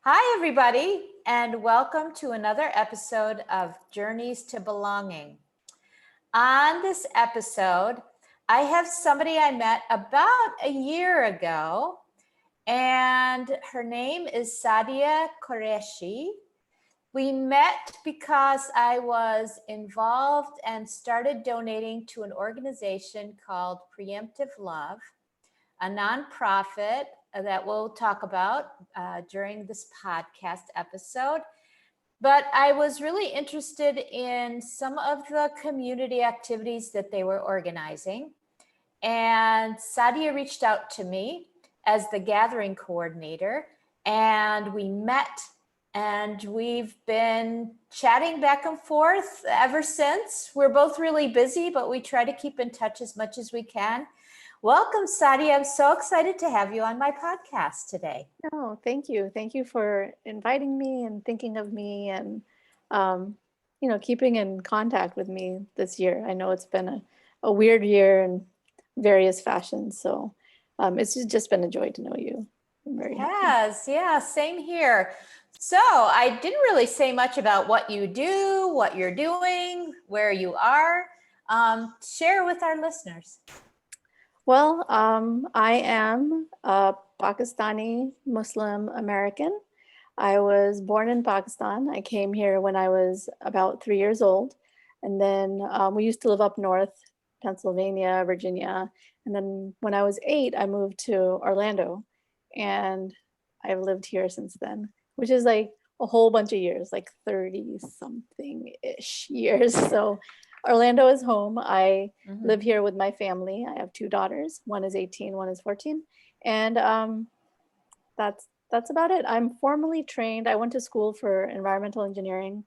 Hi, everybody, and welcome to another episode of Journeys to Belonging. On this episode, I have somebody I met about a year ago, and her name is Saadia Qureshi. We met because I was involved and started donating to an organization called Preemptive Love, a nonprofit that we'll talk about during this podcast episode. But I was really interested in some of the community activities that they were organizing. And Sadia reached out to me as the gathering coordinator, and we met and we've been chatting back and forth ever since. We're both really busy, but we try to keep in touch as much as we can. Welcome, Sadia. I'm so excited to have you on my podcast today. Oh, thank you. Thank you for inviting me and thinking of me and, um, keeping in contact with me this year. I know it's been a weird year in various fashions. So it's just been a joy to know you. I'm very happy. Yeah, same here. So I didn't really say much about what you do, what you're doing, where you are. Share with our listeners. Well, I am a Pakistani Muslim American. I was born in Pakistan. I came here when I was about 3 years old. And then we used to live up north, Pennsylvania, Virginia. And then when I was 8, I moved to Orlando. And I've lived here since then, which is like a whole bunch of years, like 30 something ish years. So Orlando is home. I live here with my family. I have 2 daughters. One is 18, one is 14. And that's about it. I'm formally trained. I went to school for environmental engineering.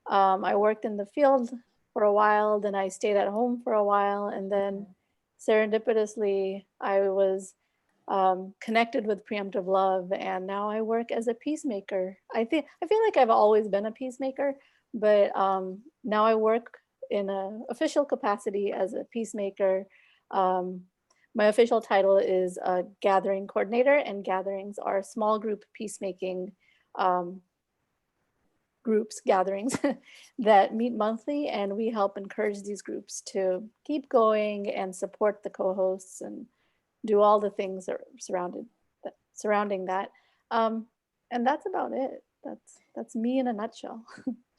I worked in the field for a while, then I stayed at home for a while, and then serendipitously, I was connected with Preemptive Love, and now I work as a peacemaker. I feel like I've always been a peacemaker, but now I work in an official capacity as a peacemaker. Um, my official title is a gathering coordinator, and gatherings are small group peacemaking um, gatherings that meet monthly, and we help encourage these groups to keep going and support the co-hosts and do all the things that are surrounding that. Um, and that's about it. That's me in a nutshell.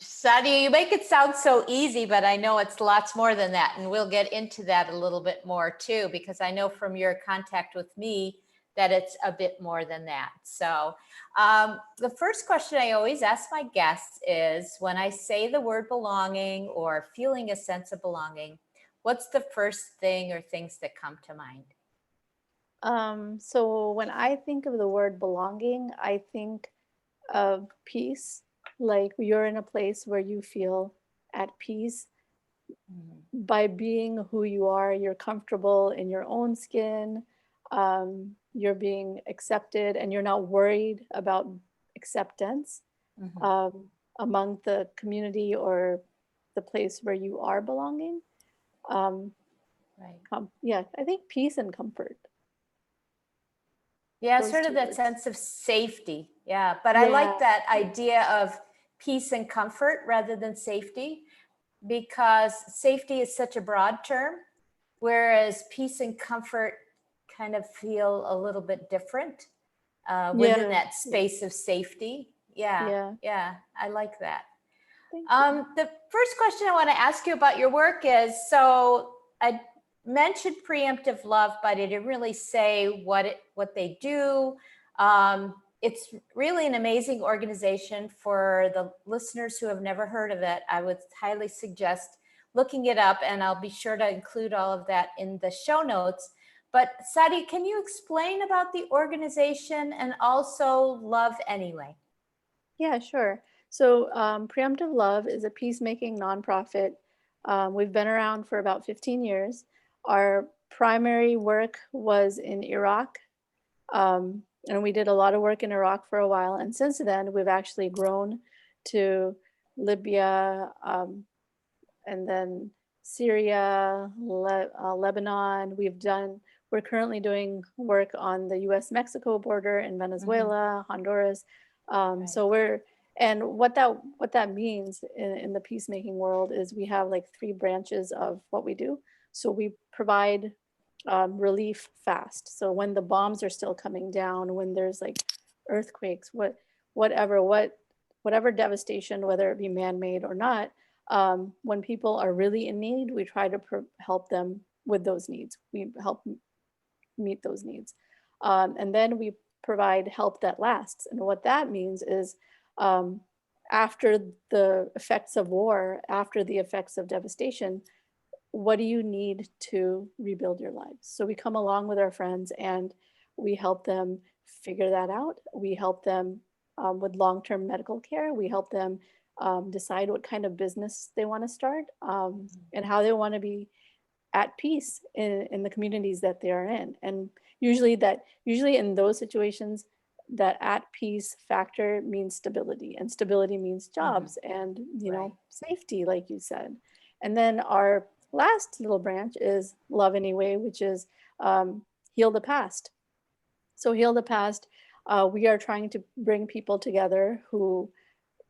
Sadia, you make it sound so easy, but I know it's lots more than that. And we'll get into that a little bit more too, because I know from your contact with me that it's a bit more than that. So the first question I always ask my guests is, when I say the word belonging or feeling a sense of belonging, what's the first thing or things that come to mind? So when I think of the word belonging, I think of peace. Like you're in a place where you feel at peace by being who you are. You're comfortable in your own skin. You're being accepted, and you're not worried about acceptance um, among the community or the place where you are belonging. Um, Right. yeah, I think peace and comfort. Yeah, Those sort of two that words. sense of safety. Yeah, but I like Yeah, that idea of peace and comfort rather than safety, because safety is such a broad term, whereas peace and comfort kind of feel a little bit different within yeah, that space of safety. Yeah, yeah. yeah, I like that. Thank you. The first question I want to ask you about your work is, so I mentioned Preemptive Love, but I didn't really say what they do. It's really an amazing organization. For the listeners who have never heard of it, I would highly suggest looking it up, and I'll be sure to include all of that in the show notes. But Sadi, can you explain about the organization and also Love Anyway? Yeah, sure. So, Preemptive Love is a peacemaking nonprofit. We've been around for about 15 years. Our primary work was in Iraq, and we did a lot of work in Iraq for a while. And since then, we've actually grown to Libya, and then Syria, Lebanon. We're currently doing work on the US-Mexico border in Venezuela, Honduras. Right. So we're, and what that means in the peacemaking world is we have like three branches of what we do. So we provide relief fast. So when the bombs are still coming down, when there's like earthquakes, whatever, whatever devastation, whether it be man-made or not, when people are really in need, we try to help them with those needs. We help meet those needs. And then we provide help that lasts. And what that means is um, after the effects of war, after the effects of devastation, what do you need to rebuild your lives? So we come along with our friends and we help them figure that out. We help them with long-term medical care. We help them decide what kind of business they want to start and how they want to be at peace in the communities that they are in. And usually in those situations, that at peace factor means stability, and stability means Mm-hmm. jobs and Right. safety, like you said. And then our last little branch is love anyway, which is heal the past. So heal the past. We are trying to bring people together who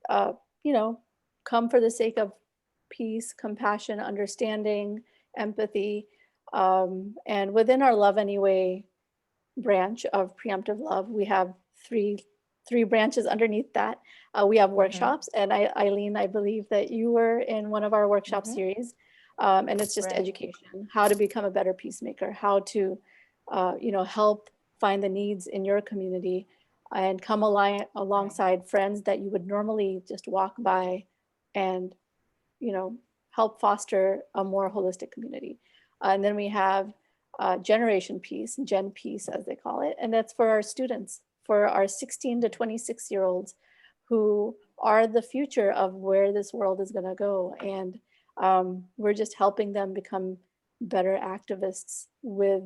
uh, you know, come for the sake of peace, compassion, understanding, empathy. And within our Love Anyway branch of Preemptive Love, we have three branches underneath that. We have Mm-hmm. workshops, and Eileen, I believe that you were in one of our workshop Mm-hmm. series, and it's just Right. education, how to become a better peacemaker, how to, help find the needs in your community, and come Right. alongside friends that you would normally just walk by, and you know, help foster a more holistic community. And then we have Generation Peace, Gen Peace as they call it, and that's for our students, for our 16 to 26-year-olds who are the future of where this world is going to go. And we're just helping them become better activists with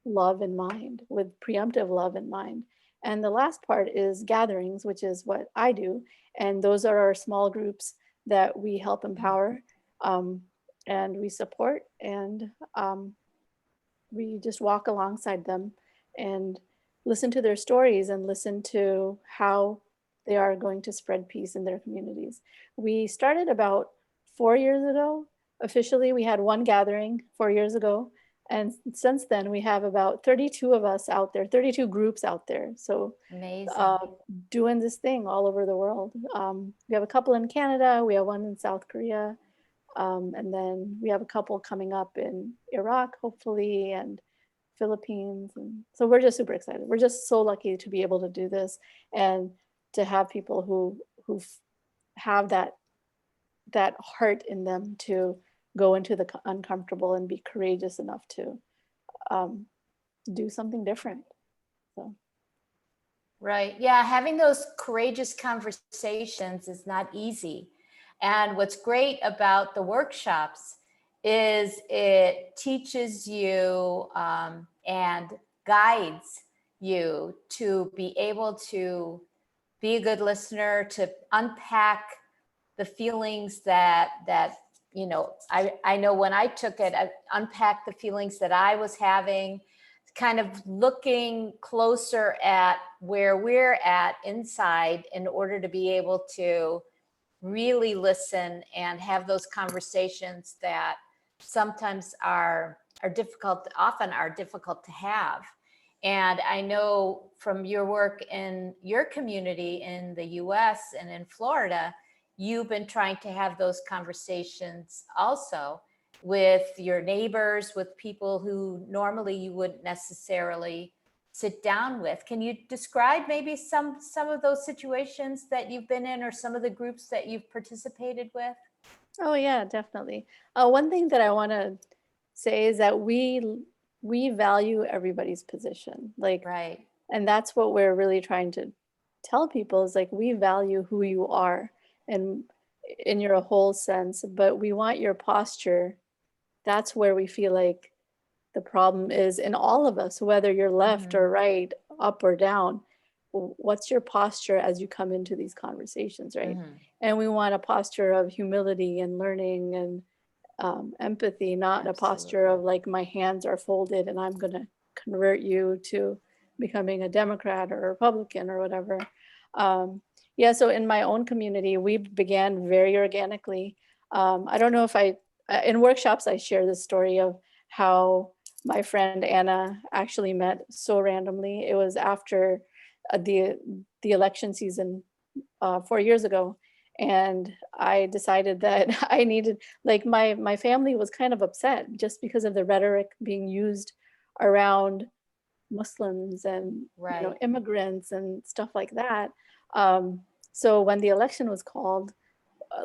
love in mind, with preemptive love in mind. And the last part is gatherings, which is what I do. And those are our small groups that we help empower um, and we support, and we just walk alongside them and listen to their stories and listen to how they are going to spread peace in their communities. We started about 4 years ago. Officially, we had one gathering 4 years ago. And since then, we have about 32 of us out there, 32 groups out there. So Amazing. uh, doing this thing all over the world. We have a couple in Canada, we have one in South Korea, and then we have a couple coming up in Iraq, hopefully, and Philippines. And so we're just super excited. We're just so lucky to be able to do this and to have people who have that heart in them to go into the uncomfortable and be courageous enough to um, do something different. So. Right. Yeah. Having those courageous conversations is not easy. And what's great about the workshops is it teaches you and guides you to be able to be a good listener, to unpack the feelings that I know when I took it, I unpacked the feelings that I was having, kind of looking closer at where we're at inside in order to be able to really listen and have those conversations that sometimes are difficult, often are difficult to have. And I know from your work in your community in the US and in Florida, you've been trying to have those conversations also with your neighbors, with people who normally you wouldn't necessarily sit down with. Can you describe maybe some of those situations that you've been in or some of the groups that you've participated with? Oh yeah, definitely. One thing that I want to say is that we value everybody's position. Like, Right. and that's what we're really trying to tell people is like we value who you are and in your whole sense, but we want your posture. That's where we feel like the problem is in all of us, whether you're left Mm-hmm. or right, up or down. What's your posture as you come into these conversations, right? Mm-hmm. And we want a posture of humility and learning and empathy, not a posture Absolutely. of like my hands are folded and I'm going to convert you to becoming a Democrat or a Republican or whatever. Um, yeah, so in my own community, we began very organically. I don't know if in workshops, I share the story of how my friend Anna actually met so randomly. It was after the election season 4 years ago. And I decided that I needed, like my family was kind of upset just because of the rhetoric being used around Muslims and Right. immigrants and stuff like that. Um, so when the election was called,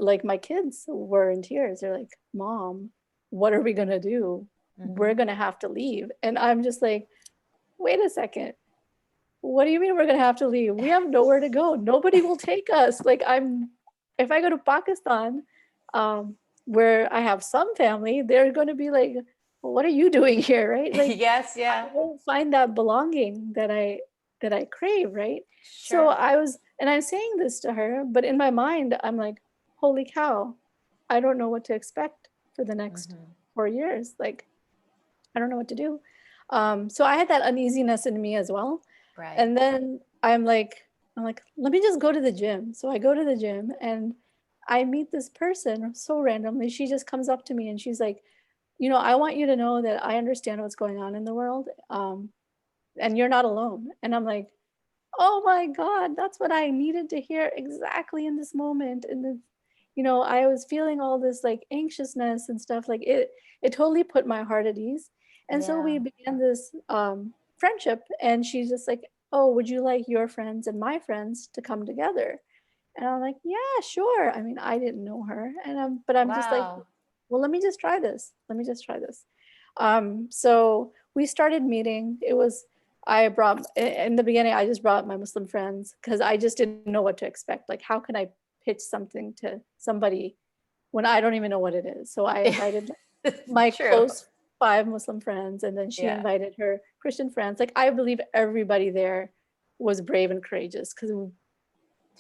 like my kids were in tears. They're like, "Mom, what are we gonna do? We're Mm-hmm. gonna have to leave." And I'm just like, "Wait a second. What do you mean we're gonna have to leave? We have nowhere to go. Nobody will take us. Like if I go to Pakistan, um, where I have some family, they're going to be like, well, what are you doing here, right? Like Yes, I yeah. won't find that belonging that I crave, right? So Sure. and I'm saying this to her, but in my mind, I'm like, holy cow, I don't know what to expect for the next Mm-hmm. 4 years. Like I don't know what to do. So I had that uneasiness in me as well. Right. And then I'm like, let me just go to the gym. So I go to the gym and I meet this person so randomly. She just comes up to me and she's like, I want you to know that I understand what's going on in the world. And you're not alone. And I'm like, oh my God, that's what I needed to hear exactly in this moment. And I was feeling all this like anxiousness and stuff. Like it totally put my heart at ease. And so Yeah. we began this friendship. And she's just like, oh, would you like your friends and my friends to come together? And I'm like, yeah, sure. I mean, I didn't know her. But I'm just like, Wow. well, let me just try this. Let me just try this. So we started meeting. I brought, in the beginning, I just brought my Muslim friends because I just didn't know what to expect. Like, how can I pitch something to somebody when I don't even know what it is? So I invited my True. close 5 Muslim friends, and then she Yeah. invited her Christian friends. Like, I believe everybody there was brave and courageous because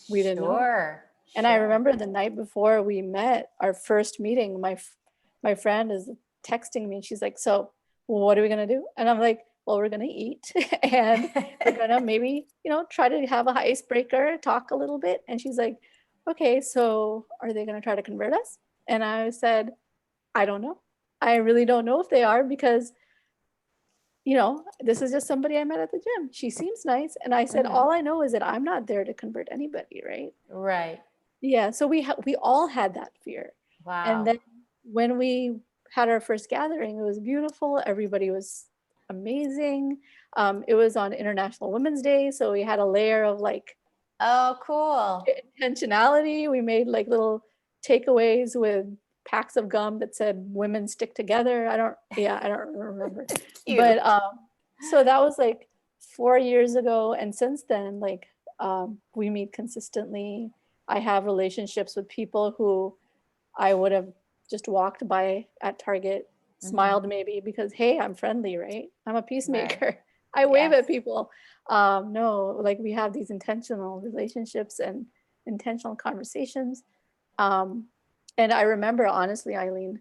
we didn't know. Sure. And I Sure. remember the night before we met, our first meeting, my friend is texting me and she's like, "So, what are we gonna do?" And I'm like, "Well, we're gonna eat and we're gonna maybe, try to have a icebreaker, talk a little bit." And she's like, "Okay, so are they gonna try to convert us?" And I said, "I don't know. I really don't know if they are because this is just somebody I met at the gym. She seems nice." And I said, Mm-hmm. "All I know is that I'm not there to convert anybody, right?" Right. Yeah, so we all had that fear. And Wow. then when we had our first gathering, it was beautiful. Everybody was amazing. It was on International Women's Day, so we had a layer of like Oh, cool. intentionality. We made like little takeaways with packs of gum that said "Women stick together." I don't remember. But Cute. so that was like 4 years ago, and since then, like we meet consistently. I have relationships with people who I would have just walked by at Target, Mm-hmm. smiled maybe because, hey, I'm friendly, right? I'm a Right. peacemaker. I wave Yes. at people. No, like we have these intentional relationships and intentional conversations. Um, and I remember, honestly, Eileen,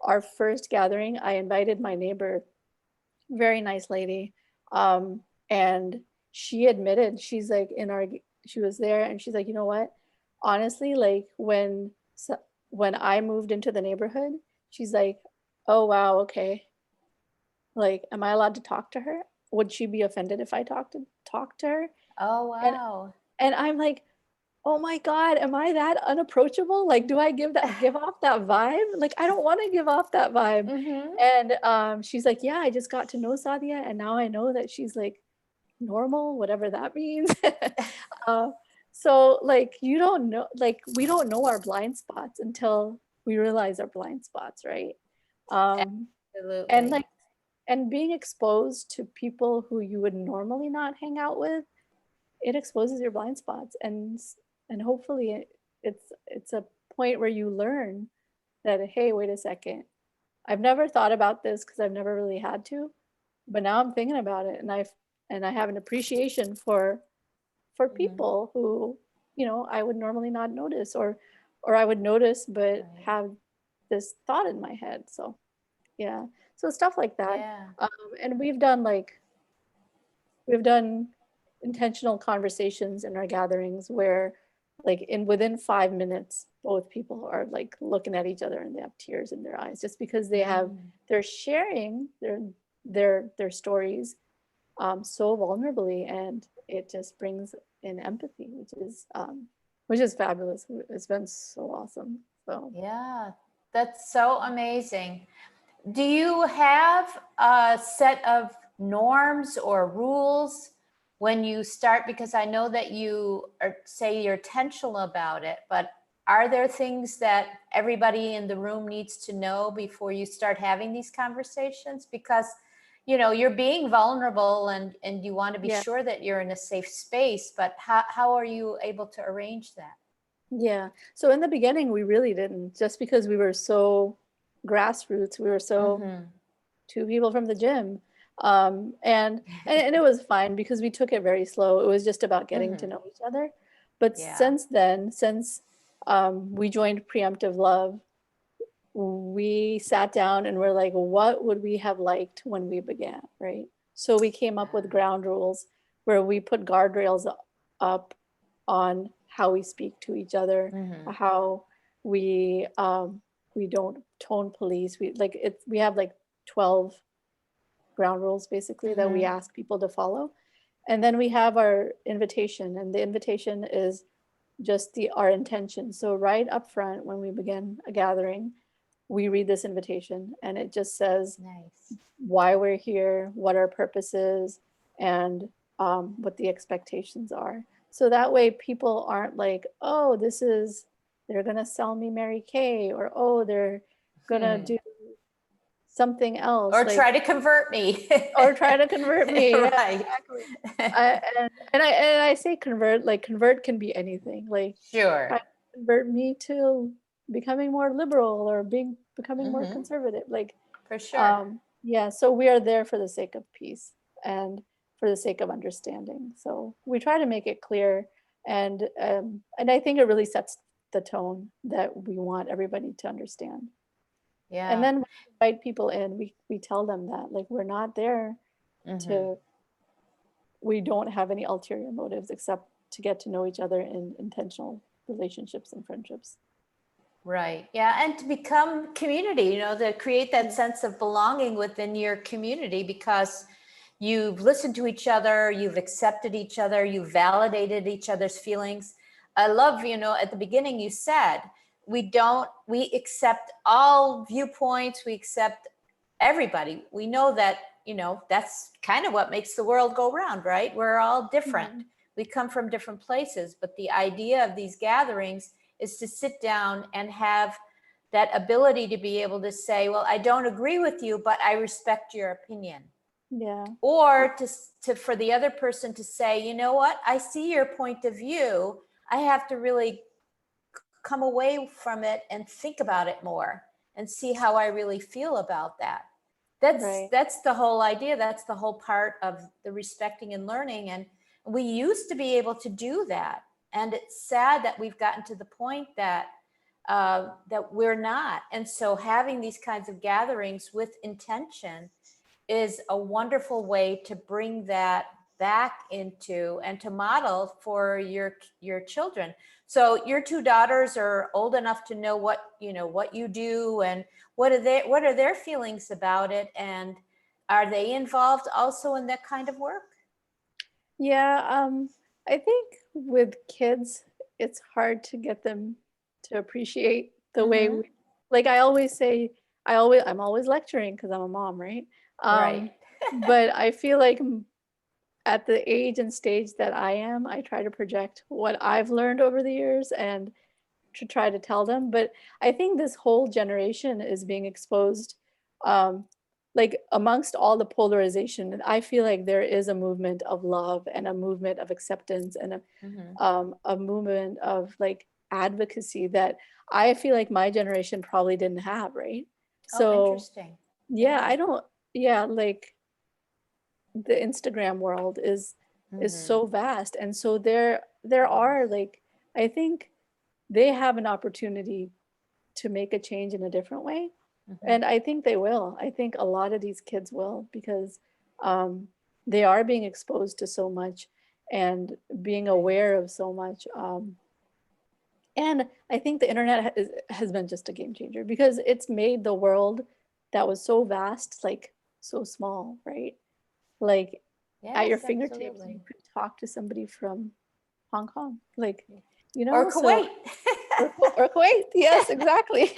our first gathering, I invited my neighbor, very nice lady. And she admitted, she was there and she's like, you know what? Honestly, like when I moved into the neighborhood, she's like, oh wow, okay. Like, am I allowed to talk to her? Would she be offended if I talk to her? Oh, And wow. and I'm like, oh my God, am I that unapproachable? Like, do I give off that vibe? Like, I don't want to give off that vibe. Mm-hmm. And she's like, yeah, I just got to know Sadia, and now I know that she's like normal, whatever that means. uh, so like you don't know, like we don't know our blind spots until we realize our blind spots, right? Um, and Absolutely. like and being exposed to people who you would normally not hang out with, it exposes your blind spots, and hopefully it's a point where you learn that, hey, wait a second, I've never thought about this because I've never really had to, but now I'm thinking about it, and I have an appreciation for Mm-hmm. people who I would normally not notice, or I would notice but Right. have this thought in my head. So yeah, so stuff like that. Yeah. um, and we've done intentional conversations in our gatherings where like in within 5 minutes both people are like looking at each other and they have tears in their eyes just because they're sharing their stories so vulnerably, and it just brings in empathy, which is fabulous. It's been so awesome. So Yeah, that's so amazing. Do you have a set of norms or rules when you start? Because I know that you are, say you're intentional about it, but are there things that everybody in the room needs to know before you start having these conversations? Because, you know, you're being vulnerable and you want to be yeah. sure that you're in a safe space, but how are you able to arrange that? Yeah. So in the beginning, we really didn't, just because we were so grassroots. We were so Mm-hmm. two people from the gym. And it was fine because we took it very slow. It was just about getting to Mm-hmm. know each other. But Yeah. since then, since we joined Preemptive Love, we sat down and we're like, what would we have liked when we began, right? So we came up with ground rules where we put guardrails up on how we speak to each other, Mm-hmm. how we don't tone police. We have like 12 ground rules basically that we Mm-hmm. ask people to follow. And then we have our invitation, and the invitation is just the our intention. So right up front when we begin a gathering, we read this invitation and it just says Nice. why we're here, what our purpose is, and what the expectations are. So that way people aren't like, oh, they're gonna sell me Mary Kay, or oh, they're gonna Hmm. do something else, Or like, try to convert me. or try to convert me. Yeah, Right. exactly. And I say convert, like convert can be anything. Like try Sure. to convert me to becoming more liberal or becoming more Hmm. conservative. Like, For sure. yeah. So we are there for the sake of peace and for the sake of understanding. So we try to make it clear, and I think it really sets the tone that we want everybody to understand. And Yeah. then when we invite people in, we tell them that like we're not there Hmm. to we don't have any ulterior motives except to get to know each other in intentional relationships and friendships. Right. Yeah. And to become community, you know, to create that Yeah. sense of belonging within your community because you've listened to each other, you've accepted each other, you've validated each other's feelings. I love, you know, at the beginning you said, we accept all viewpoints, we accept everybody. We know that, you know, that's kind of what makes the world go round, right? We're all different. Mhm. We come from different places, but the idea of these gatherings is to sit down and have that ability to be able to say, well, I don't agree with you, but I respect your opinion. Yeah. Or to for the other person to say, you know what, I see your point of view. I have to really come away from it and think about it more and see how I really feel about that. That's Right. that's the whole idea. That's the whole part of the respecting and learning. And we used to be able to do that. And it's sad that we've gotten to the point that that we're not. And so having these kinds of gatherings with intention is a wonderful way to bring that back into and to model for your children. So your two daughters are old enough to know what, you know, what you do, and what are their feelings about it, and are they involved also in that kind of work? Yeah. I think with kids, it's hard to get them to appreciate the way Mm-hmm. we, like I'm always lecturing because I'm a mom, right? Right. But I feel like at the age and stage that I am, I try to project what I've learned over the years and to try to tell them. But I think this whole generation is being exposed, um, like amongst all the polarization. And I feel like there is a movement of love and a movement of acceptance and Mm-hmm. a movement of like advocacy that I feel like my generation probably didn't have, right? Oh, So interesting. yeah, Yeah. I don't, yeah, like the Instagram world is Mm-hmm. so vast, and so there are Yes. like I think they have an opportunity to make a change in a different way, Mm-hmm. and I think they will. I think a lot of these kids will because um, they are being exposed to so much, and being aware of so much. And I think the internet has been just a game changer because it's made the world that was so vast, like so small, right? Like at your Yes, fingertips, you absolutely. could talk to somebody from Hong Kong, like, Or so, Kuwait. or Kuwait. Yes, exactly.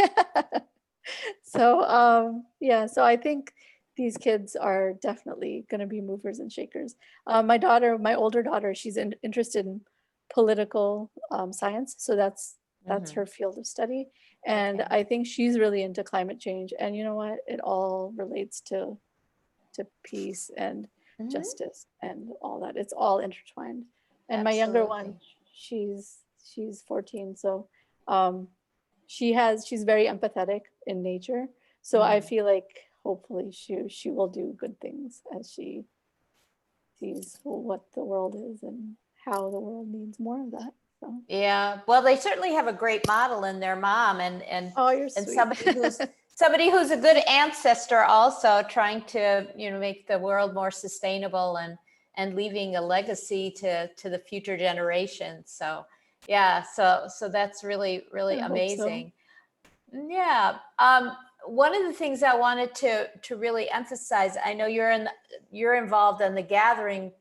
So, yeah, so I think these kids are definitely going to be movers and shakers. My older daughter, she's interested in political science, so that's Hmm. her field of study, and Okay. I think she's really into climate change. And you know what? It all relates to peace and Hmm. justice and all that. It's all intertwined. And my younger one, Absolutely. she's 14, so um, she's very empathetic in nature. So I Hmm. feel like hopefully she will do good things as she sees what the world is and how the world needs more of that. So, Yeah. Well, they certainly have a great model in their mom, oh, you're and sweet. somebody who's a good ancestor, also trying to make the world more sustainable and leaving a legacy to the future generations. So yeah, so that's really really I hope so. amazing. Yeah. One of the things I wanted to really emphasize, I know you're involved in the gathering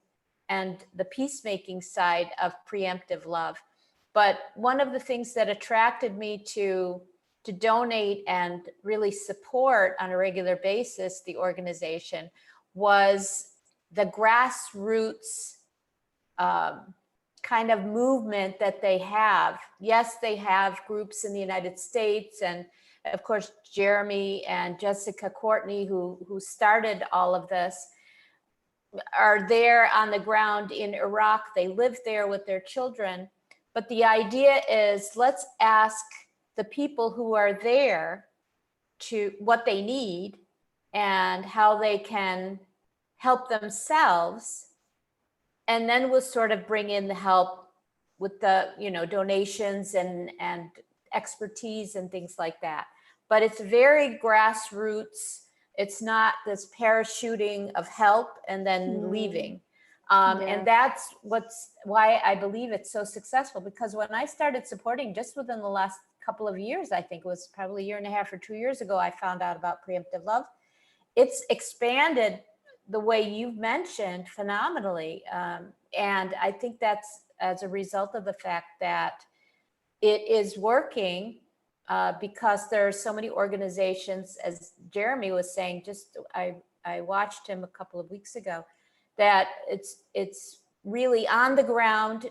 and the peacemaking side of preemptive love, but one of the things that attracted me to donate and really support on a regular basis the organization was the grassroots um, kind of movement that they have. Yes, they have groups in the United States, and of course Jeremy and Jessica Courtney, who started all of this, are there on the ground in Iraq. They live there with their children. But the idea is, let's ask the people who are there to what they need and how they can help themselves, and then we'll sort of bring in the help with the donations and expertise and things like that. But it's very grassroots. It's not this parachuting of help and then Mm, leaving. And yeah. that's why I believe it's so successful, because when I started supporting, just within the last couple of years, I think it was probably a year and a half or 2 years ago, I found out about Preemptive Love. It's expanded the way you've mentioned phenomenally. And I think that's as a result of the fact that it is working, because there are so many organizations, as Jeremy was saying, I watched him a couple of weeks ago, that it's really on the ground,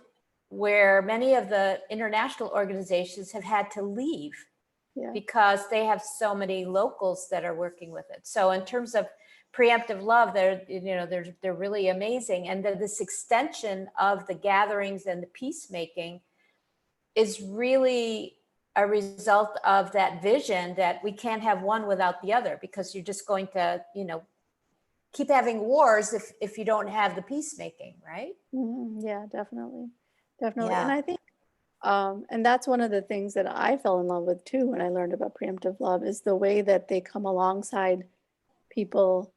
where many of the international organizations have had to leave Yeah. because they have so many locals that are working with it. So in terms of preemptive love, they're really amazing. And this extension of the gatherings and the peacemaking is really a result of that vision that we can't have one without the other, because you're just going to, keep having wars if you don't have the peacemaking, right? Yeah, definitely. Definitely. And Yeah. I think and that's one of the things that I fell in love with too when I learned about preemptive love is the way that they come alongside people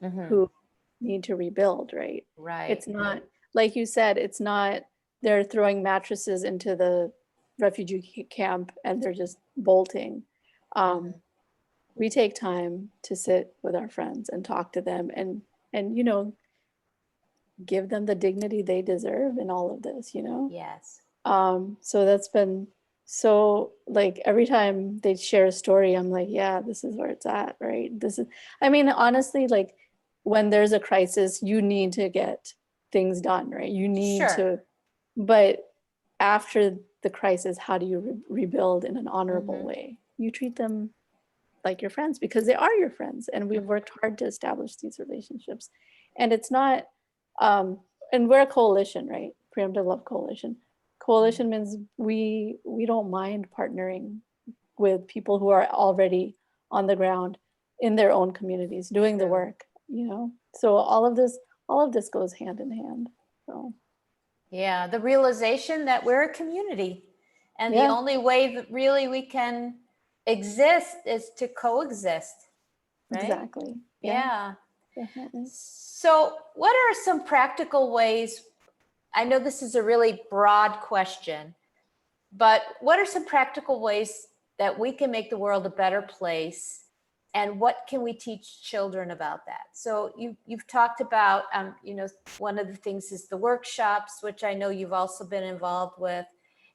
Mm-hmm. who need to rebuild, right? Right. It's not, like you said, it's not they're throwing mattresses into the refugee camp and they're just bolting. Um, Mm-hmm. we take time to sit with our friends and talk to them and give them the dignity they deserve in all of this. Yes. So that's been so, like, every time they share a story, I'm like, yeah, this is where it's at, right? I mean, honestly, like when there's a crisis, you need to get things done, right? You need Sure. to, but after the crisis, how do you rebuild in an honorable Mm-hmm. way? You treat them like your friends because they are your friends, and we've worked hard to establish these relationships. And it's not, um, and we're a coalition, right? Preemptive Love Coalition. Mm-hmm. Coalition means we don't mind partnering with people who are already on the ground in their own communities doing the True. work. So all of this goes hand in hand. So Yeah, the realization that we're a community, and the yeah, only way that really we can exist is to coexist, right? exactly. Yeah, Yeah. definitely. So, what are some practical ways I know this is a really broad question, but what are some practical ways that we can make the world a better place? And what can we teach children about that? So you've talked about, one of the things is the workshops, which I know you've also been involved with.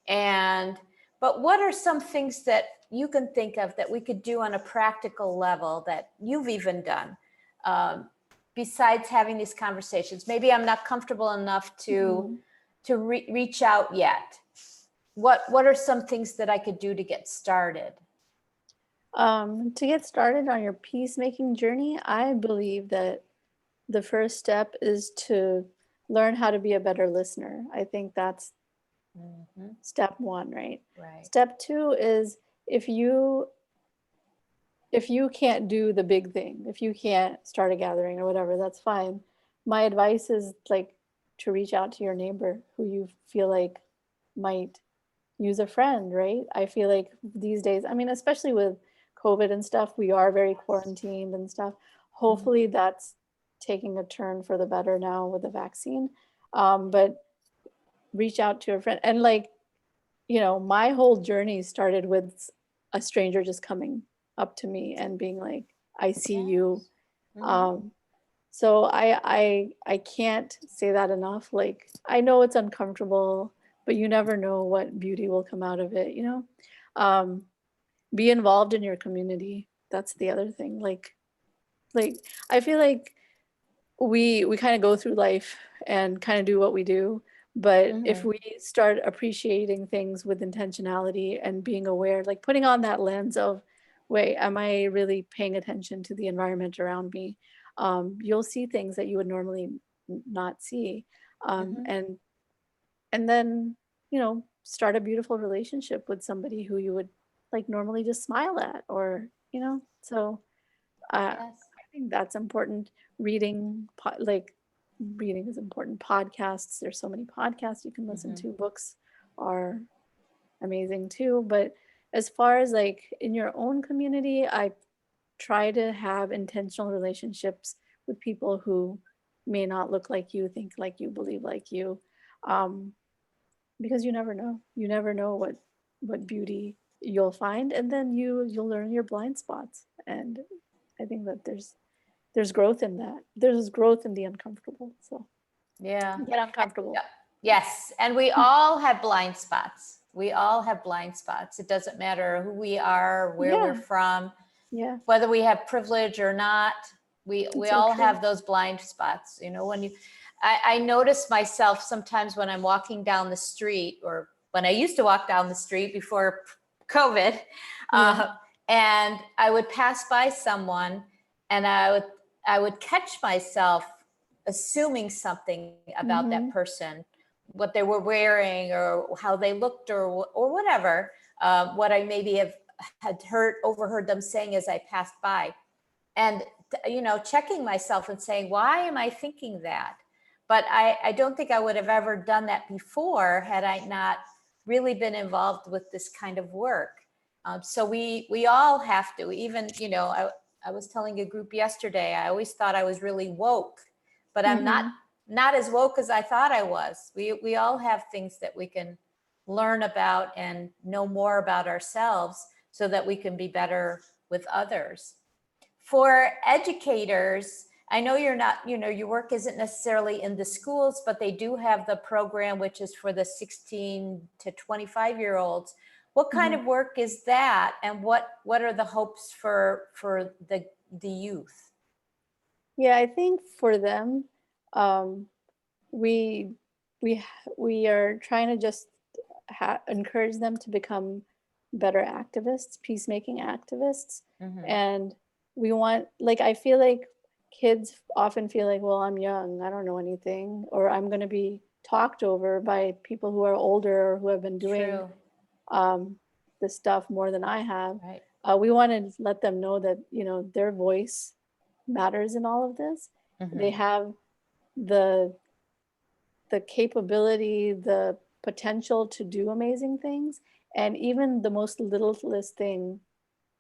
But what are some things that you can think of that we could do on a practical level that you've even done? Besides having these conversations, maybe I'm not comfortable enough to reach out yet. What are some things that I could do to get started? To get started on your peacemaking journey, I believe that the first step is to learn how to be a better listener. I think that's step one, right? Right. Step two is if you can't do the big thing, if you can't start a gathering or whatever, that's fine. My advice is like to reach out to your neighbor who you feel like might use a friend, right? I feel like these days, I mean, especially with COVID and stuff, we are very quarantined and stuff. Hopefully that's taking a turn for the better now with the vaccine. But reach out to a friend. And like, my whole journey started with a stranger just coming up to me and being like, I see you. So I can't say that enough. Like, I know it's uncomfortable, but you never know what beauty will come out of it, be involved in your community. That's the other thing. Like I feel like we kind of go through life and kind of do what we do, but if we start appreciating things with intentionality and being aware, like putting on that lens of, wait, am I really paying attention to the environment around me? You'll see things that you would normally not see. And then, start a beautiful relationship with somebody who you would like normally just smile at, or, so I think that's important. Reading, reading is important. Podcasts, there's so many podcasts you can listen to. Books are amazing too. But as far as like in your own community, I try to have intentional relationships with people who may not look like you, think like you, believe like you, because you never know. You never know what beauty you'll find, and then you'll learn your blind spots. And I think that there's growth in that. There's growth in the uncomfortable. So yeah, get uncomfortable. Yes, and we all have blind spots. We all have blind spots. It doesn't matter who we are, where we're from, whether we have privilege or not. We all have those blind spots. When I notice myself sometimes when I'm walking down the street, or when I used to walk down the street before COVID, and I would pass by someone, and I would catch myself assuming something about that person, what they were wearing or how they looked, or whatever, what I maybe had overheard them saying as I passed by. And, checking myself and saying, why am I thinking that? But I don't think I would have ever done that before had I not really been involved with this kind of work. So we all have to, even, I was telling a group yesterday, I always thought I was really woke, but I'm not as woke as I thought I was. We all have things that we can learn about and know more about ourselves so that we can be better with others. For educators, I know you're not, your work isn't necessarily in the schools, but they do have the program, which is for the 16 to 25-year-olds. What kind of work is that? And what are the hopes for the youth? Yeah, I think for them, we are trying to just encourage them to become better activists, peacemaking activists. And we want, like, I feel like kids often feel like, well, I'm young, I don't know anything, or I'm going to be talked over by people who are older or who have been doing this stuff more than I have. We want to let them know that, their voice matters in all of this. They have the capability, the potential to do amazing things. And even the most littlest thing,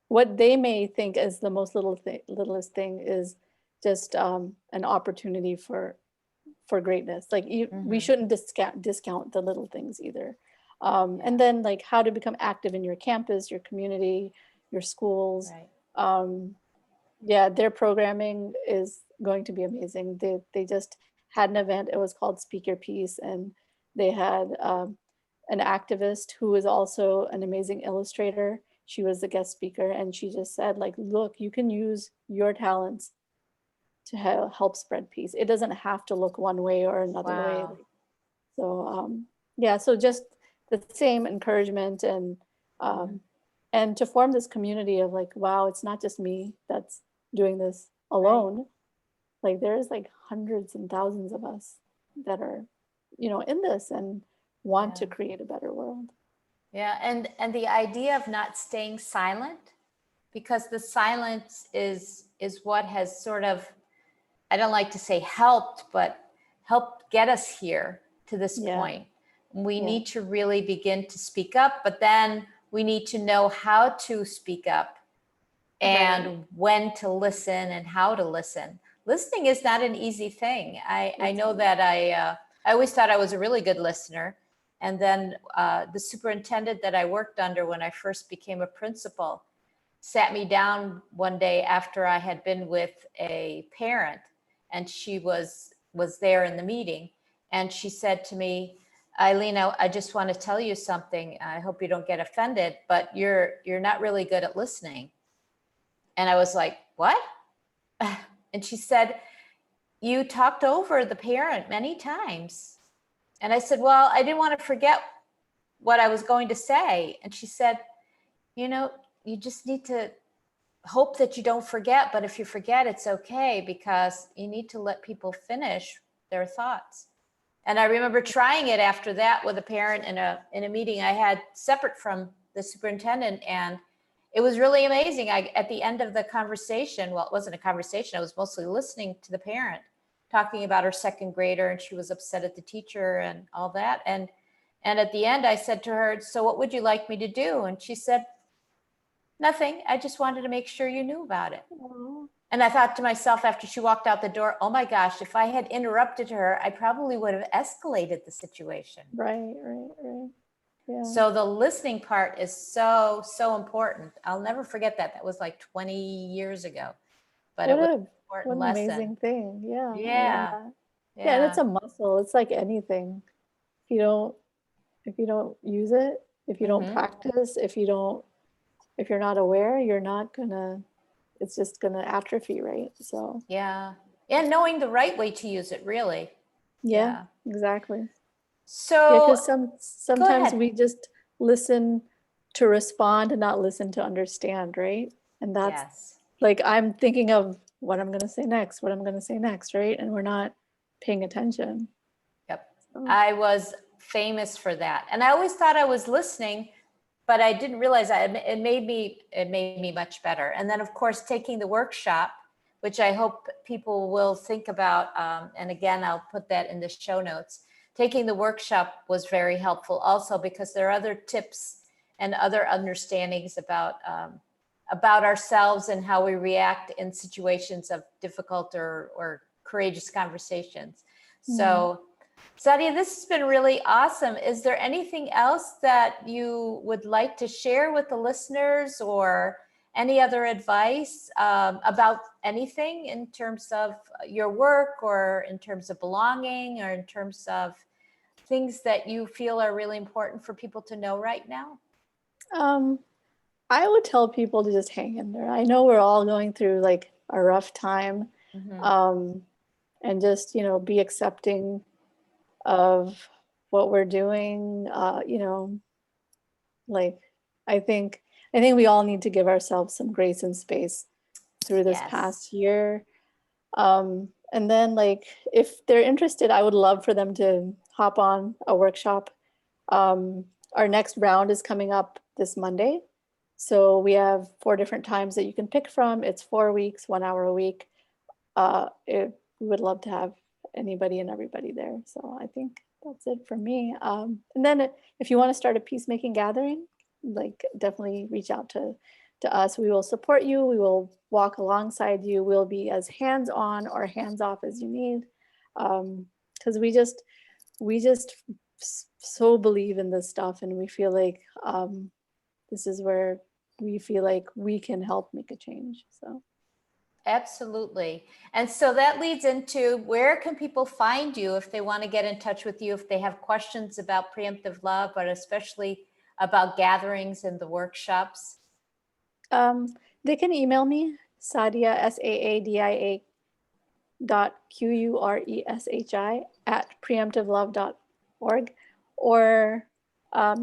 what they may think as the most littlest thing is just an opportunity for for greatness. Like we shouldn't discount the little things either. And then like how to become active in your campus, your community, your schools. Right. Yeah, their programming is going to be amazing. They just had an event. It was called Speak Your Piece, and they had an activist who is also an amazing illustrator. She was the guest speaker, and she just said, like, look, you can use your talents to help spread peace. It doesn't have to look one way or another way. Wow. So yeah, so just the same encouragement and to form this community of like, wow, it's not just me that's doing this alone. Right. Like there's like hundreds and thousands of us that are, in this and want to create a better world. Yeah, and the idea of not staying silent, because the silence is what has sort of, I don't like to say helped, but helped get us here to this point. We need to really begin to speak up, but then we need to know how to speak up and when to listen and how to listen. Listening is not an easy thing. I know that I always thought I was a really good listener. And then the superintendent that I worked under when I first became a principal sat me down one day after I had been with a parent, and she was there in the meeting, and she said to me, Eileen, I just want to tell you something. I hope you don't get offended, but you're not really good at listening. And I was like, what? And she said, you talked over the parent many times. And I said, well, I didn't want to forget what I was going to say. And she said, you just need to hope that you don't forget. But if you forget, it's okay, because you need to let people finish their thoughts. And I remember trying it after that with a parent in a meeting I had separate from the superintendent. And it was really amazing. At the end of the conversation, well, it wasn't a conversation, I was mostly listening to the parent talking about her second grader, and she was upset at the teacher and all that. And at the end, I said to her, so what would you like me to do? And she said, nothing. I just wanted to make sure you knew about it. Aww. And I thought to myself after she walked out the door, oh my gosh, if I had interrupted her, I probably would have escalated the situation. Right. Yeah. So the listening part is so, so important. I'll never forget that. That was like 20 years ago, but it was an important lesson. What an amazing thing. Yeah. And it's a muscle. It's like anything. If you don't use it, if you don't practice, if you're not aware, it's just gonna atrophy, right? So and knowing the right way to use it, really. Yeah, exactly. So because sometimes we just listen to respond and not listen to understand, right? And that's like, I'm thinking of what I'm gonna say next, right? And we're not paying attention. Yep. So. I was famous for that, and I always thought I was listening, but I didn't realize that it made me much better. And then, of course, taking the workshop, which I hope people will think about. And again, I'll put that in the show notes. Taking the workshop was very helpful also, because there are other tips and other understandings about ourselves and how we react in situations of difficult or courageous conversations. So, Saadia, this has been really awesome. Is there anything else that you would like to share with the listeners, or any other advice about anything in terms of your work, or in terms of belonging, or in terms of things that you feel are really important for people to know right now? I would tell people to just hang in there. I know we're all going through like a rough time, and just, be accepting of what we're doing. Like, I think we all need to give ourselves some grace and space through this past year. And then, like, if they're interested, I would love for them to hop on a workshop. Our next round is coming up this Monday. So we have 4 different times that you can pick from. It's 4 weeks, 1 hour a week. We would love to have anybody and everybody there. So I think that's it for me. And then if you want to start a peacemaking gathering, like, definitely reach out to us. We will support you. We will walk alongside you. We'll be as hands-on or hands-off as you need. Because because we just so believe in this stuff, and we feel like this is where we feel like we can help make a change. So Absolutely. And so that leads into, where can people find you if they want to get in touch with you, if they have questions about Preemptive Love, but especially about gatherings and the workshops? they can email me, Saadia, Saadia .Qureshi at preemptivelove.org, or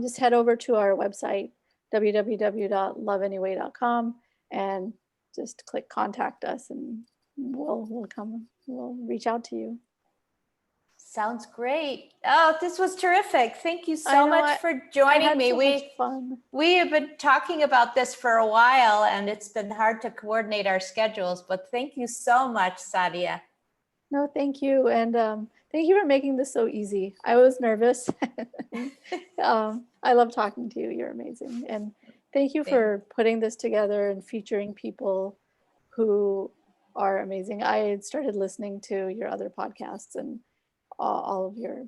just head over to our website, www.loveanyway.com, and just click contact us, and we'll reach out to you. Sounds great. Oh, this was terrific. Thank you I so know, much for I joining had me. so much fun. We have been talking about this for a while, and it's been hard to coordinate our schedules, but thank you so much, Saadia. No, thank you. And thank you for making this so easy. I was nervous. I love talking to you. You're amazing. And thank you for putting this together and featuring people who are amazing. I had started listening to your other podcasts, and all of your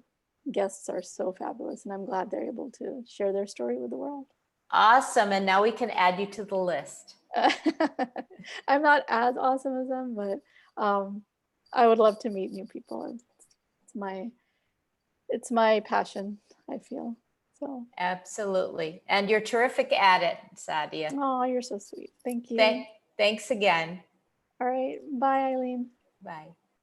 guests are so fabulous. And I'm glad they're able to share their story with the world. Awesome. And now we can add you to the list. I'm not as awesome as them, but I would love to meet new people. It's my passion, I feel. So Absolutely. And you're terrific at it, Saadia. oh, you're so sweet. Thank you. Thanks again. All right. Bye, Eileen. Bye.